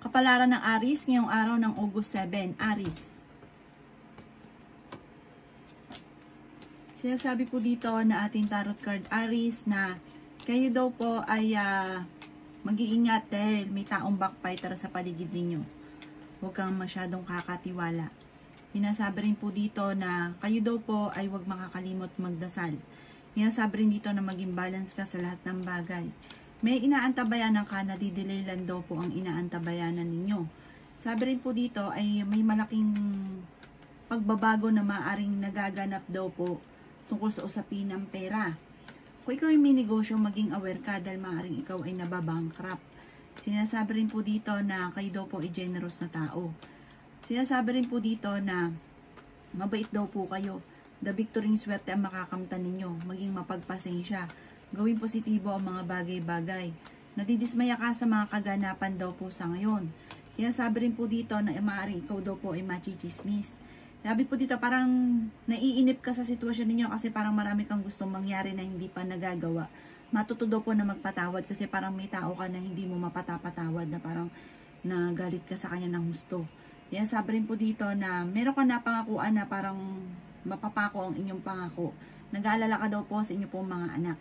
Kapalaran ng Aries ngayong araw ng August 7. Aries. Sinasabi po dito na ating tarot card Aries na kayo daw po ay mag-iingat dahil may taong backbiter sa paligid ninyo. Huwag kang masyadong kakatiwala. Sinasabi rin po dito na kayo daw po ay huwag makakalimot magdasal. Sinasabi rin dito na maging balance ka sa lahat ng bagay. May inaantabayanan ka na didelaylan daw po ang inaantabayanan ninyo. Sabi rin po dito ay may malaking pagbabago na maaring nagaganap daw po tungkol sa usapin ng pera. Kung ikaw ay may negosyo, maging aware ka dahil maaring ikaw ay nababankrupt. Sinasabi rin po dito na kayo daw po ay generous na tao. Sinasabi rin po dito na mabait daw po kayo. The victory swerte ang makakamtan ninyo. Maging mapagpasensya. Gawing positibo ang mga bagay-bagay. Nadidismaya ka sa mga kaganapan daw po sa ngayon. Sinasabi rin po dito na maaaring ikaw daw po ay machichismis. Sabi po dito parang naiinip ka sa sitwasyon ninyo kasi parang marami kang gustong mangyari na hindi pa nagagawa. Matuto daw po na magpatawad kasi parang may tao ka na hindi mo mapatapatawad na parang nagalit ka sa kanya ng gusto. Sinasabi rin po dito na meron ka na pangakuan na parang mapapako ang inyong pangako. Nag-aalala ka daw po sa inyo pong mga anak.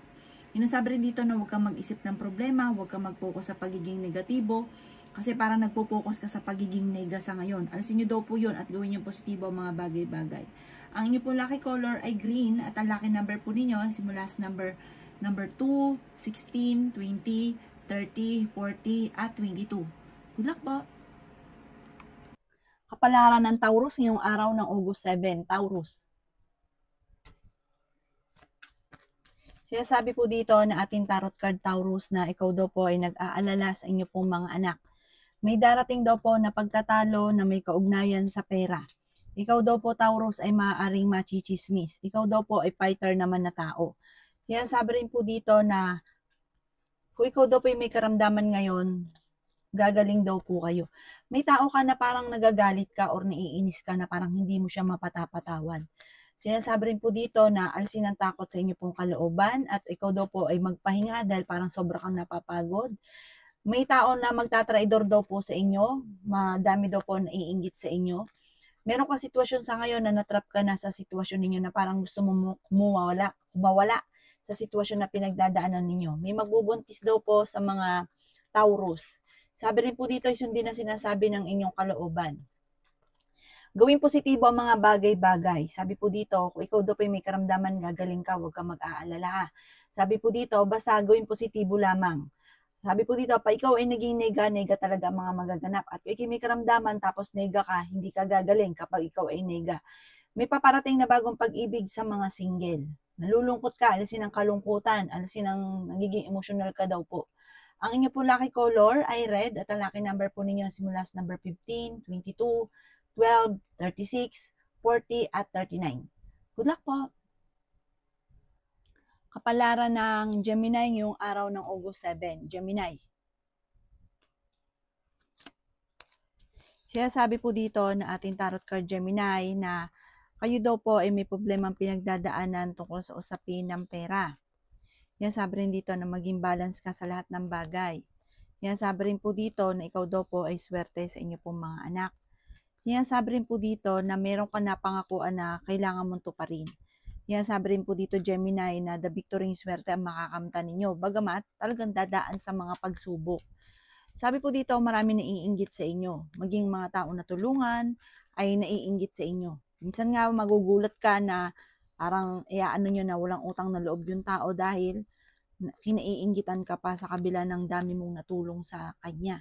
Sinasabi rin dito na huwag kang mag-isip ng problema, huwag kang mag-focus sa pagiging negatibo, kasi parang nagpo-focus ka sa pagiging nega sa ngayon. Alisin nyo daw po yun at gawin yung positibo ang mga bagay-bagay. Ang inyo po lucky color ay green at ang lucky number po ninyo simula sa number 2, 16, 20, 30, 40 at 22. Good luck po! Kapalaran ng Taurus ngayong araw ng August 7. Taurus. Sinasabi po dito na ating tarot card Taurus na ikaw daw po ay nag-aalala sa inyo pong mga anak. May darating daw po na pagtatalo na may kaugnayan sa pera. Ikaw daw po Taurus ay maaaring machichismis. Ikaw daw po ay fighter naman na tao. Sinasabi rin po dito na kung ikaw daw po ay may karamdaman ngayon, gagaling daw po kayo. May tao ka na parang nagagalit ka or naiinis ka na parang hindi mo siya mapatapatawad. Sinasabi rin po dito na alisin ang takot sa inyo pong kalooban at ikaw daw po ay magpahinga dahil parang sobra kang napapagod. May tao na magtatraidor daw po sa inyo, madami daw po naiinggit sa inyo. Meron ka sitwasyon sa ngayon na natrap ka na sa sitwasyon ninyo na parang gusto mo kumawala sa sitwasyon na pinagdadaanan ninyo. May magbubuntis daw po sa mga Taurus. Sabi rin po dito, sundin na sinasabi ng inyong kalooban. Gawing positibo ang mga bagay-bagay. Sabi po dito, kung ikaw daw po may karamdaman, gagaling ka, huwag ka mag-aalala. Sabi po dito, basta gawing positibo lamang. Sabi po dito, pa ikaw ay naging nega talaga ang mga magaganap. At kung ikaw may karamdaman, tapos nega ka, hindi ka gagaling kapag ikaw ay nega. May paparating na bagong pag-ibig sa mga single. Nalulungkot ka, alisin ang kalungkutan, alisin ang nagiging emotional ka daw po. Ang inyo po lucky color ay red at ang lucky number po ninyo simula sa number 15, 22, 12, 36, 40 at 39. Good luck po! Kapalaran ng Gemini ngayong araw ng August 7. Gemini. Sinasabi po dito na ating tarot card Gemini na kayo daw po ay may problemang pinagdadaanan tungkol sa usapin ng pera. Sinasabi rin dito na maging balance ka sa lahat ng bagay. Sinasabi rin po dito na ikaw daw po ay swerte sa inyo pong mga anak. Sinasabi rin po dito na meron ka na pangakuan na kailangan mong tuparin. Sinasabi rin po dito Gemini na the victory swerte ang makakamtan ninyo. Bagamat talagang dadaan sa mga pagsubok. Sabi po dito marami naiinggit sa inyo. Maging mga tao na tulungan ay naiinggit sa inyo. Minsan nga magugulat ka na parang iaano nyo na walang utang na loob yung tao dahil kinaiinggitan ka pa sa kabila ng dami mong natulong sa kanya.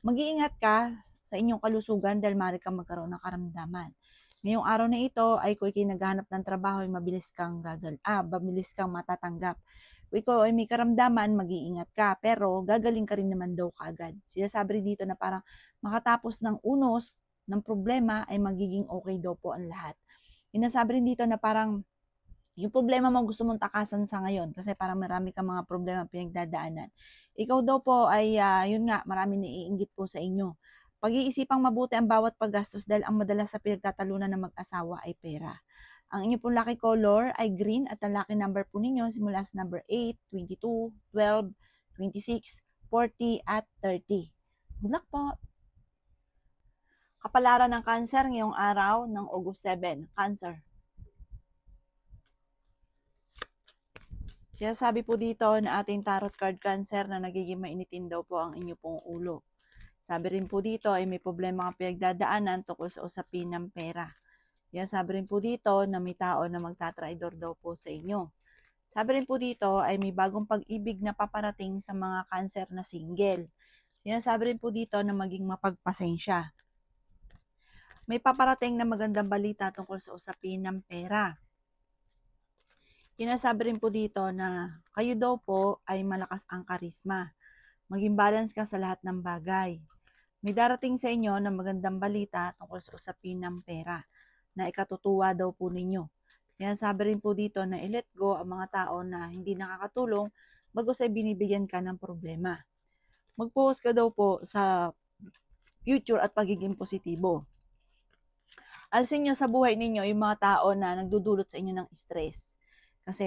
Mag-iingat ka sa inyong kalusugan dahil maaari kang magkaroon ng karamdaman. Ngayong araw na ito ay kung ikaw naghahanap ng trabaho ay mabilis kang matatanggap. Kung ikaw ay may karamdaman, mag-iingat ka pero gagaling ka rin naman daw kaagad. Sinasabi rin dito na parang makatapos ng unos ng problema ay magiging okay daw po ang lahat. Sinasabi rin dito na parang yung problema mo gusto mong takasan sa ngayon kasi parang marami kang mga problema pinagdadaanan. Ikaw daw po ay, yun nga, marami naiinggit po sa inyo. Pag-iisipang mabuti ang bawat paggastos dahil ang madalas sa pinagtatalunan ng mag-asawa ay pera. Ang inyo pong lucky color ay green at ang lucky number po ninyo simula sa number 8, 22, 12, 26, 40 at 30. Good luck po! Kapalaran ng Cancer ngayong araw ng August 7. Cancer. Sinasabi po dito na ating tarot card Cancer na nagiging mainitin daw po ang inyo pong ulo. Sabi rin po dito ay may problema kang pinagdadaanan tungkol sa usapin ng pera. Yan, sabi rin po dito na may tao na magtatraidor daw po sa inyo. Sabi rin po dito ay may bagong pag-ibig na paparating sa mga Cancer na single. Yan, sabi rin po dito na maging mapagpasensya. May paparating na magandang balita tungkol sa usapin ng pera. Sinasabi rin po dito na kayo daw po ay malakas ang karisma. Maging balance ka sa lahat ng bagay. May darating sa inyo na magandang balita tungkol sa usapin ng pera na ikatutuwa daw po ninyo. Sinasabi rin po dito na i-let go ang mga tao na hindi nakakatulong bagos ay binibigyan ka ng problema. Mag-focus ka daw po sa future at pagiging positibo. Alisin nyo sa buhay ninyo yung mga tao na nagdudulot sa inyo ng stress. Kasi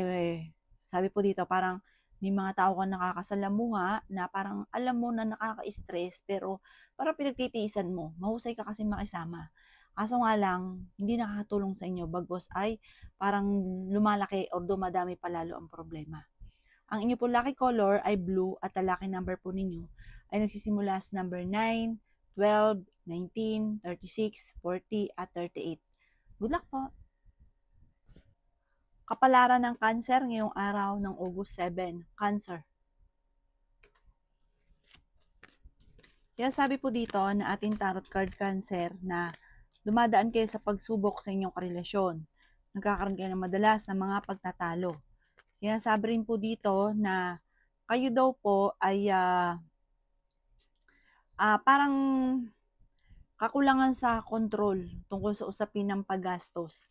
sabi po dito parang may mga tao ka nakakasalamuha na parang alam mo na nakaka-stress pero parang pinagtitiisan mo. Mahusay ka kasi makisama. Kaso nga lang, hindi nakakatulong sa inyo bagos ay parang lumalaki o dumadami pa lalo ang problema. Ang inyo po lucky color ay blue at ang lucky number po ninyo ay nagsisimula sa number 9, 12, 19, 36, 40, at 38. Good luck po! Kapalaran ng Cancer ngayong araw ng August 7. Cancer. Kaya sabi po dito na ating tarot card Cancer na dumadaan kayo sa pagsubok sa inyong karelasyon. Nagkakaroon kayo ng madalas ng mga pagtatalo. Kaya sabi rin po dito na kayo daw po ay parang kakulangan sa kontrol tungkol sa usapin ng paggastos.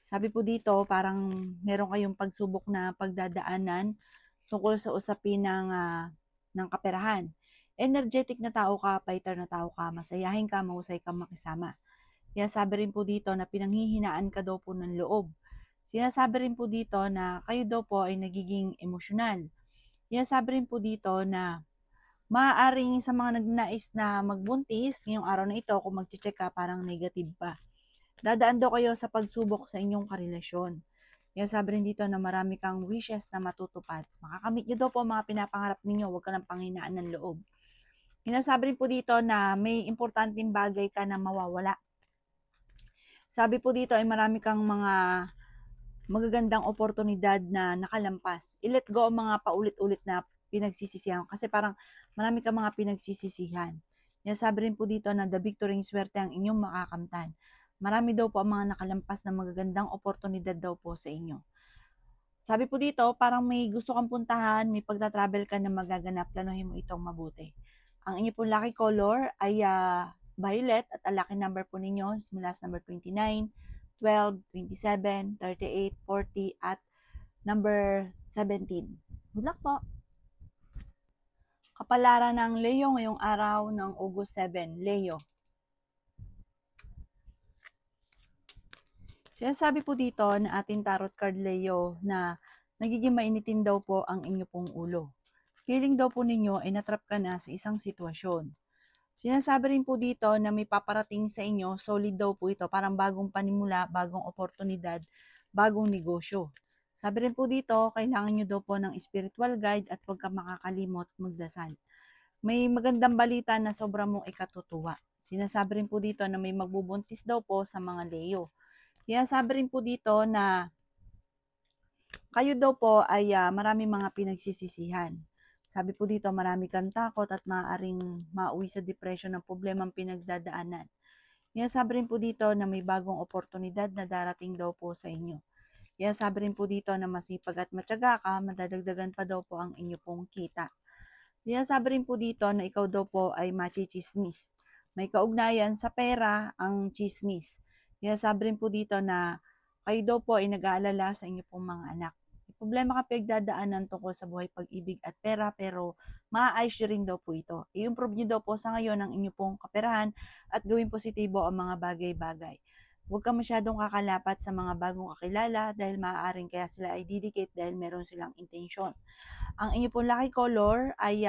Sabi po dito, parang meron kayong pagsubok na pagdadaanan tungkol sa usapin ng kaperahan. Energetic na tao ka, fighter na tao ka, masayahin ka, mahusay ka makisama. Kaya sabi rin po dito na pinanghihinaan ka daw po ng loob. Sinasabi rin po dito na kayo daw po ay nagiging emosyonal. Sinasabi rin po dito na maaaring sa mga nagnais na magbuntis, ngayong araw na ito, kung mag-check ka, parang negative pa. Dadaan daw kayo sa pagsubok sa inyong karelasyon. Kaya sabi rin dito na marami kang wishes na matutupad. Makakamit nyo daw po mga pinapangarap ninyo, huwag ka ng panghinaan ng loob. Sinasabi rin po dito na may importanteng bagay ka na mawawala. Sabi po dito ay marami kang mga magagandang oportunidad na nakalampas. I-let go ang mga paulit-ulit na pinagsisisihan kasi parang marami kang mga pinagsisisihan. Kaya sabi rin po dito na the victory swerte ang inyong makakamtan. Marami daw po ang mga nakalampas na magagandang oportunidad daw po sa inyo. Sabi po dito, parang may gusto kang puntahan, may pagta-travel ka na magaganap, planuhin mo itong mabuti. Ang inyo pong lucky color ay violet at ang lucky number po ninyo mula sa number 29, 12, 27, 38, 40 at number 17. Good luck po! Kapalaran ng Leo ngayong araw ng August 7. Leo. Sinasabi po dito na ating tarot card Leo na nagiging mainitin daw po ang inyo pong ulo. Feeling daw po ninyo ay natrap ka na sa isang sitwasyon. Sinasabi rin po dito na may paparating sa inyo, solid daw po ito, parang bagong panimula, bagong oportunidad, bagong negosyo. Sabi rin po dito, kailangan nyo daw po ng spiritual guide at huwag ka makakalimot magdasal. May magandang balita na sobrang mong ikatutuwa. Sinasabi rin po dito na may magbubuntis daw po sa mga Leo. Kaya sabi rin po dito na kayo daw po ay marami mga pinagsisisihan. Sabi po dito marami kang takot at maaaring mauwi sa depression ng problemang pinagdadaanan. Kaya sabi rin po dito na may bagong oportunidad na darating daw po sa inyo. Kaya sabi rin po dito na masipag at matyaga ka, madadagdagan pa daw po ang inyo pong kita. Kaya sabi rin po dito na ikaw daw po ay machichismis. May kaugnayan sa pera ang chismis. Kaya sabi rin po dito na kayo daw po ay nag-aalala sa inyo pong mga anak. May problema ka pinagdadaanan tungkol sa buhay, pag-ibig at pera pero maaayos nyo rin daw po ito. I-improve nyo daw po sa ngayon ang inyo pong kaperahan at gawing positibo ang mga bagay-bagay. Huwag ka masyadong kakalapat sa mga bagong kakilala dahil maaaring kaya sila ay didikit dahil meron silang intensyon. Ang inyo pong lucky color ay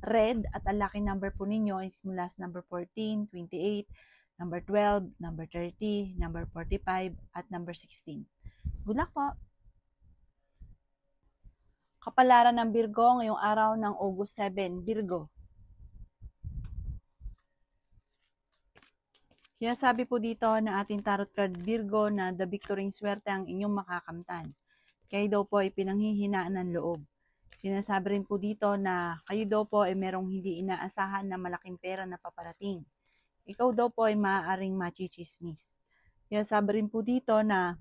red at ang lucky number po ninyo is mula sa number 14, 28, number 12, number 30, number 45, at number 16. Good luck po! Kapalaran ng Virgo ngayong araw ng August 7, Virgo. Sinasabi po dito na ating tarot card Virgo na the victory swerte ang inyong makakamtan. Kayo daw po ay pinanghihinaan ng loob. Sinasabi rin po dito na kayo daw po ay merong hindi inaasahan na malaking pera na paparating. Ikaw daw po ay maaaring machichismis. Sinasabi rin po dito na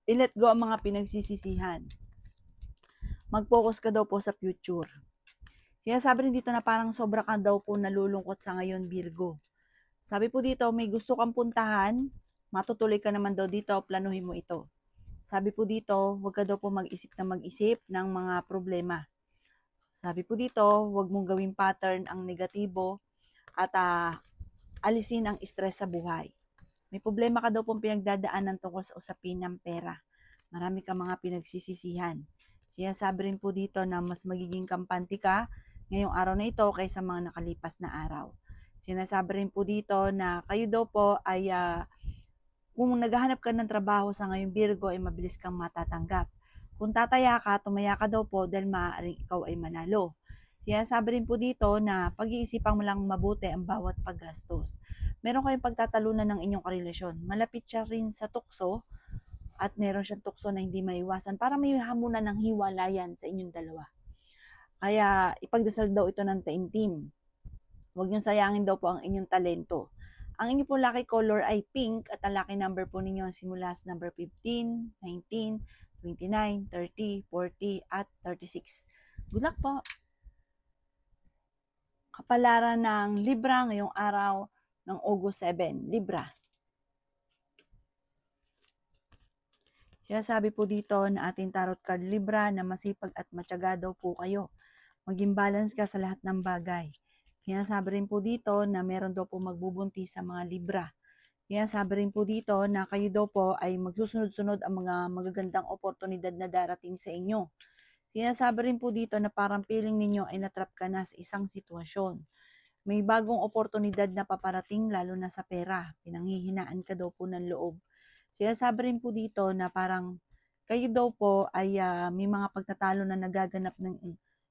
i-let go ang mga pinagsisisihan. Mag-focus ka daw po sa future. Sinasabi rin dito na parang sobra ka daw po nalulungkot sa ngayon, Virgo. Sabi po dito, may gusto kang puntahan, matutuloy ka naman daw dito, planuhin mo ito. Sabi po dito, huwag ka daw po mag-isip ng mga problema. Sabi po dito, huwag mong gawing pattern ang negatibo at alisin ang stress sa buhay. May problema ka daw pong pinagdadaanan tungkol sa usapin ng pera. Marami ka mga pinagsisisihan. Sinasabi rin po dito na mas magiging kampante ka ngayong araw na ito kaysa mga nakalipas na araw. Sinasabi rin po dito na kayo daw po ay kung naghahanap ka ng trabaho sa ngayong Virgo ay mabilis kang matatanggap. Kung tataya ka, tumaya ka daw po dahil maaaring ikaw ay manalo. Sinasabi rin po dito na pag-iisipan mo lang mabuti ang bawat paggastos. Meron kayong pagtatalunan ng inyong karelasyon. Malapit siya rin sa tukso at meron siyang tukso na hindi maiwasan para may hamunan ng hiwalayan sa inyong dalawa. Kaya ipagdasal daw ito ng taimtim. Huwag niyong sayangin daw po ang inyong talento. Ang inyong po lucky color ay pink at ang lucky number po ninyo simula sa number 15, 19, 29, 30, 40, at 36. Good luck po! Kapalaran ng Libra ngayong araw ng August 7, Libra. Sinasabi po dito na ating tarot card Libra na masipag at matyaga daw po kayo. Maging balance ka sa lahat ng bagay. Sinasabi rin po dito na meron daw po magbubuntis sa mga Libra. Sinasabi rin po dito na kayo daw po ay magsusunod-sunod ang mga magagandang oportunidad na darating sa inyo. Sinasabi rin po dito na parang feeling ninyo ay natrap ka na sa isang sitwasyon. May bagong oportunidad na paparating lalo na sa pera. Pinanghihinaan ka daw po ng loob. Sinasabi rin po dito na parang kayo daw po ay may mga pagtatalo na nagaganap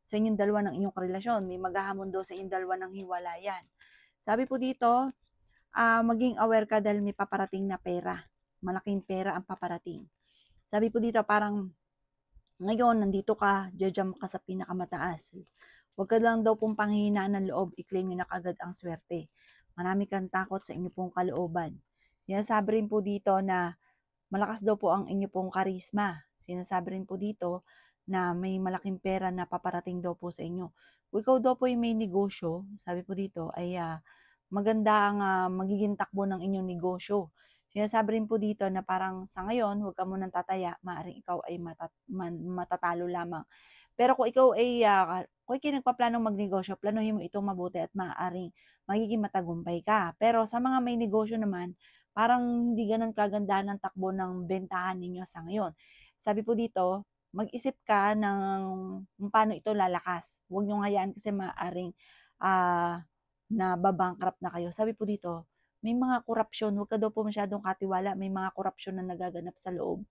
sa inyong dalawa ng inyong karelasyon. May maghahamon daw sa inyong dalawa ng hiwalayan. Sabi po dito, maging aware ka dahil may paparating na pera. Malaking pera ang paparating. Sabi po dito, parang ngayon, nandito ka, jajam ka sa pinakamataas. Huwag ka lang daw pong panghihinaan ng loob, i-claim nyo na kagad ang swerte. Marami kang takot sa inyo pong kalooban. Sinasabi rin po dito na malakas daw po ang inyo pong karisma. Sinasabi rin po dito na may malaking pera na paparating daw po sa inyo. Kung ikaw daw po yung may negosyo, sabi po dito, ay maganda ang magiging takbo ng inyong negosyo. Sinasabi rin po dito na parang sa ngayon, huwag ka munang tataya, maaaring ikaw ay matatalo lamang. Pero kung ikaw ay kung ikaw nagpaplanong magnegosyo, planuhin mo itong mabuti at maaaring magiging matagumpay ka. Pero sa mga may negosyo naman, parang hindi ganun kaganda ng takbo ng bentahan ninyo sa ngayon. Sabi po dito, mag-isip ka ng kung paano ito lalakas. Huwag nyo hayaan kasi maaaring na babankrupt na kayo. Sabi po dito, may mga korupsyon. Huwag ka daw po masyadong katiwala. May mga korupsyon na nagaganap sa loob.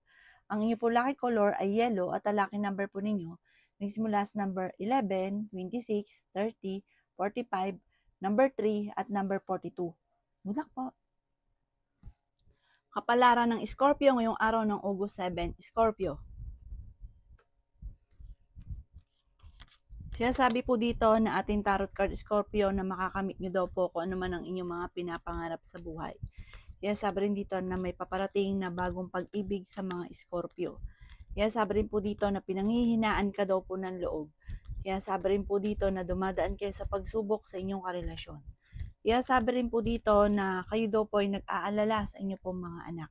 Ang inyo po lucky color ay yellow at ang lucky number po ninyo nagsimula sa number 11, 26, 30, 45, number 3, at number 42. Good luck po! Kapalaran ng Scorpio ngayong araw ng August 7, Scorpio. Sinasabi po dito na ating tarot card Scorpio na makakamit nyo daw po kung ano man ang inyong mga pinapangarap sa buhay. Sinasabi rin dito na may paparating na bagong pag-ibig sa mga Scorpio. Sinasabi rin po dito na pinanghihinaan ka daw po ng loob. Sinasabi rin po dito na dumadaan kayo sa pagsubok sa inyong karelasyon. Sinasabi rin po dito na kayo daw po ay nag-aalala sa inyo pong mga anak.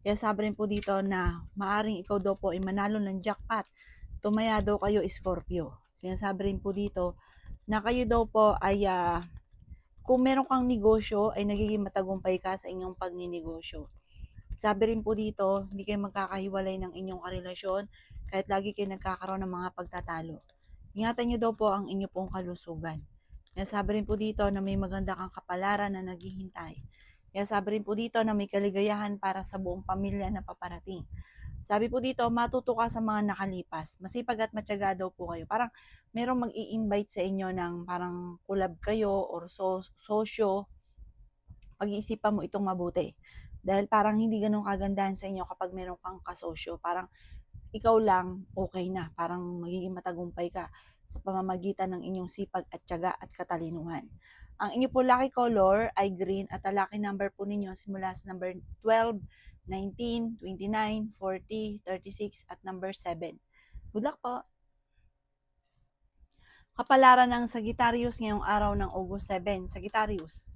Sinasabi rin po dito na maaring ikaw daw po ay manalo ng jackpot. Tumaya daw kayo Scorpio. Sinasabi rin po dito na kayo daw po ay kung meron kang negosyo ay nagiging matagumpay ka sa inyong pagninegosyo. Sabi rin po dito, hindi kayo magkakahiwalay ng inyong karelasyon kahit lagi kayo nagkakaroon ng mga pagtatalo. Ingatan nyo daw po ang inyo pong kalusugan. Kaya sabi rin po dito na may maganda kang kapalaran na naghihintay. Kaya sabi rin po dito na may kaligayahan para sa buong pamilya na paparating. Sabi po dito, matuto ka sa mga nakalipas. Masipag at matyaga daw po kayo. Parang merong mag-i-invite sa inyo ng parang collab kayo or sosyo. Pag-iisipan mo itong mabuti. Dahil parang hindi ganun kagandahan sa inyo kapag meron kang kasosyo. Parang ikaw lang, okay na. Parang magiging matagumpay ka sa pamamagitan ng inyong sipag at tiyaga at katalinuhan. Ang inyo po lucky color ay green at ang lucky number po ninyo simula sa number 12, 19, 29, 40, 36 at number 7. Good luck po! Kapalaran ng Sagittarius ngayong araw ng August 7. Sagittarius.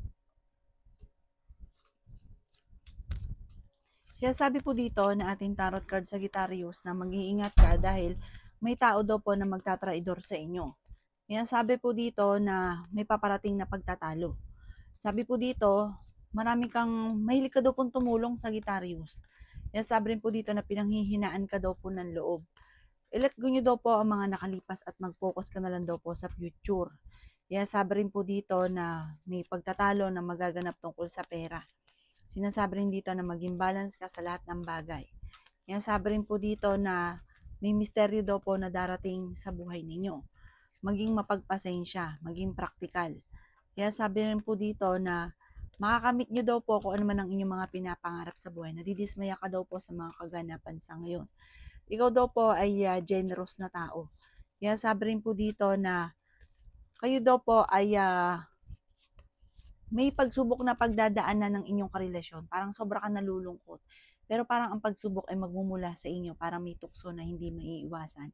Sabi po dito na ating tarot card Sagittarius na mag-iingat ka dahil may tao daw po na magtatraidor sa inyo. Sabi po dito na may paparating na pagtatalo. Sabi po dito, mahilig ka daw pong tumulong Sagittarius. Sabi rin po dito na pinanghihinaan ka daw po ng loob. Let go nyo daw po ang mga nakalipas at mag-focus ka na lang daw po sa future. Sabi rin po dito na may pagtatalo na magaganap tungkol sa pera. Sinasabi rin dito na maging balance ka sa lahat ng bagay. Sabi rin po dito na may misteryo daw po na darating sa buhay ninyo. Maging mapagpasensya, maging praktikal. Sabi rin po dito na makakamit nyo daw po kung ano man ang inyong mga pinapangarap sa buhay. Nadidismaya ka daw po sa mga kaganapan sa ngayon. Ikaw daw po ay generous na tao. Sabi rin po dito na kayo daw po ay may pagsubok na pagdadaanan ng inyong karelasyon. Parang sobra ka nalulungkot. Pero parang ang pagsubok ay magmumula sa inyo. Parang may tukso na hindi maiiwasan.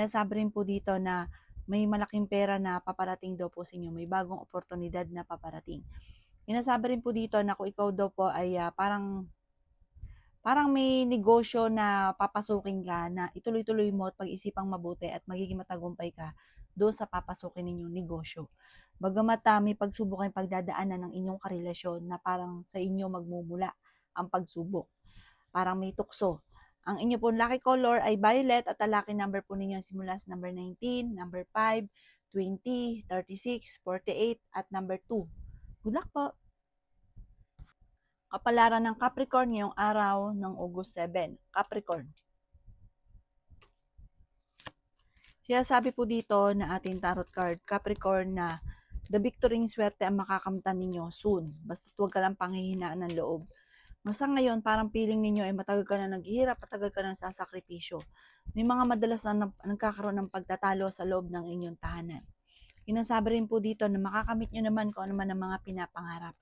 Sabi rin po dito na may malaking pera na paparating daw po sa inyo. May bagong oportunidad na paparating. Sabi rin po dito na kung ikaw daw po ay parang may negosyo na papasukin ka na ituloy-tuloy mo at pag-isipang mabuti at magiging matagumpay ka doon sa papasukin ninyong negosyo. Bagamat may pagsubok kayong pagdadaanan ng inyong karelasyon na parang sa inyo magmumula ang pagsubok. Parang may tukso. Ang inyo pong lucky color ay violet at ang lucky number po ninyo simula sa number 19, number 5, 20, 36, 48 at number 2. Good luck po! Kapalaran ng Capricorn ngayong araw ng August 7. Capricorn. Sabi po dito na ating tarot card, Capricorn, na the victory ng swerte ang makakamtan ninyo soon. Basta huwag ka lang panghihinaan ng loob. Masa ngayon, parang feeling ninyo ay matagal ka na naghihirap, matagal ka na sasakripisyo. May mga madalas na nagkakaroon ng pagtatalo sa loob ng inyong tahanan. Sabi rin po dito na makakamit nyo naman kung ano man ang mga pinapangarap.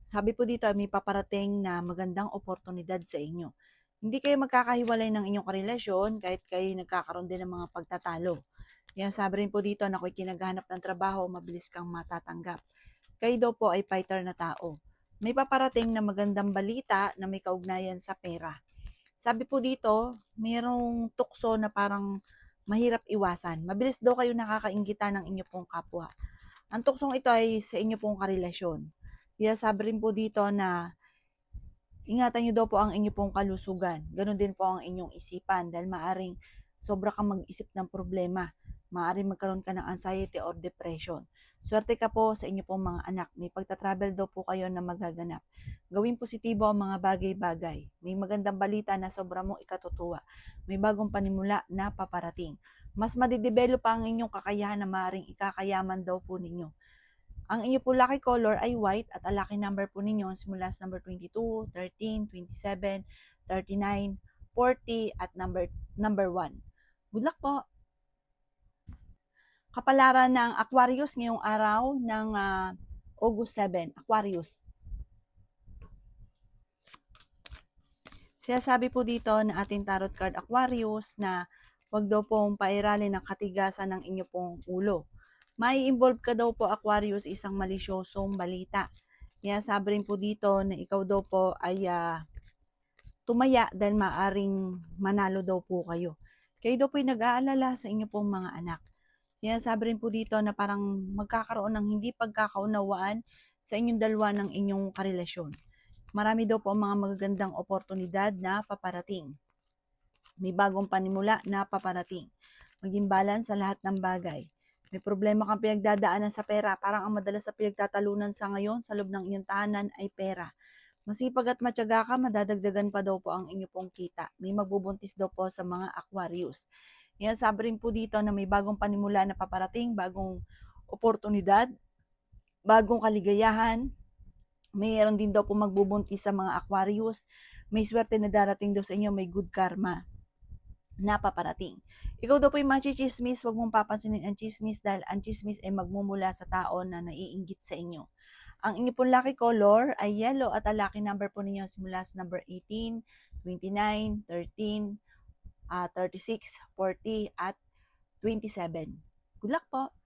Sabi po dito, may paparating na magandang oportunidad sa inyo. Hindi kayo magkakahiwalay ng inyong karelasyon kahit kayo nagkakaroon din ng mga pagtatalo. Sabi rin po dito na kung kinaghanap ng trabaho, mabilis kang matatanggap. Kayo daw po ay fighter na tao. May paparating na magandang balita na may kaugnayan sa pera. Sabi po dito, mayroong tukso na parang mahirap iwasan. Mabilis daw kayo nakakainggitan ng inyo pong kapwa. Ang tuksong ito ay sa inyo pong karelasyon. Sabi rin po dito na ingatan nyo daw po ang inyo pong kalusugan. Ganon din po ang inyong isipan dahil maaring sobra kang mag-isip ng problema. Maaring magkaroon ka ng anxiety or depression. Swerte ka po sa inyo pong mga anak. May pagta-travel daw po kayo na magaganap. Gawing positibo ang mga bagay-bagay. May magandang balita na sobra mong ikatutuwa. May bagong panimula na paparating. Mas madidevelop pa ang inyong kakayahan na maaring ikakayaman daw po ninyo. Ang inyo po lucky color ay white at ang lucky number po ninyo simula sa number 22, 13, 27, 39, 40 at number 1. Good luck po! Kapalaran ng Aquarius ngayong araw ng August 7. Aquarius. Sabi po dito na ating tarot card Aquarius na wag daw pong pairalin ng katigasan ng inyo pong ulo. May involve ka daw po Aquarius isang malisyosong balita. Sabi rin po dito na ikaw daw po ay tumaya dahil maaring manalo daw po kayo. Kayo daw po ay nag-aalala sa inyo pong mga anak. Sabi rin po dito na parang magkakaroon ng hindi pagkakaunawaan sa inyong dalawa ng inyong karelasyon. Marami daw po ang mga magagandang oportunidad na paparating. May bagong panimula na paparating. maging balance sa lahat ng bagay. May problema kang pinagdadaanan sa pera, parang ang madalas sa pinagtatalunan sa ngayon sa loob ng inyong tahanan ay pera. Masipag at matyaga ka, madadagdagan pa daw po ang inyo pong kita. May magbubuntis daw po sa mga Aquarius. Yan, sabi rin po dito na may bagong panimula na paparating, bagong oportunidad, bagong kaligayahan. Mayroon din daw po magbubuntis sa mga Aquarius. May swerte na darating daw sa inyo, may good karma na paparating. Ikaw daw po yung machismis, huwag mong papansinin ang chismis dahil ang chismis ay magmumula sa tao na naiinggit sa inyo. Ang inyo pong lucky color ay yellow at ang lucky number po ninyo simula sa number 18, 29, 13, 36, 40 at 27. Good luck po!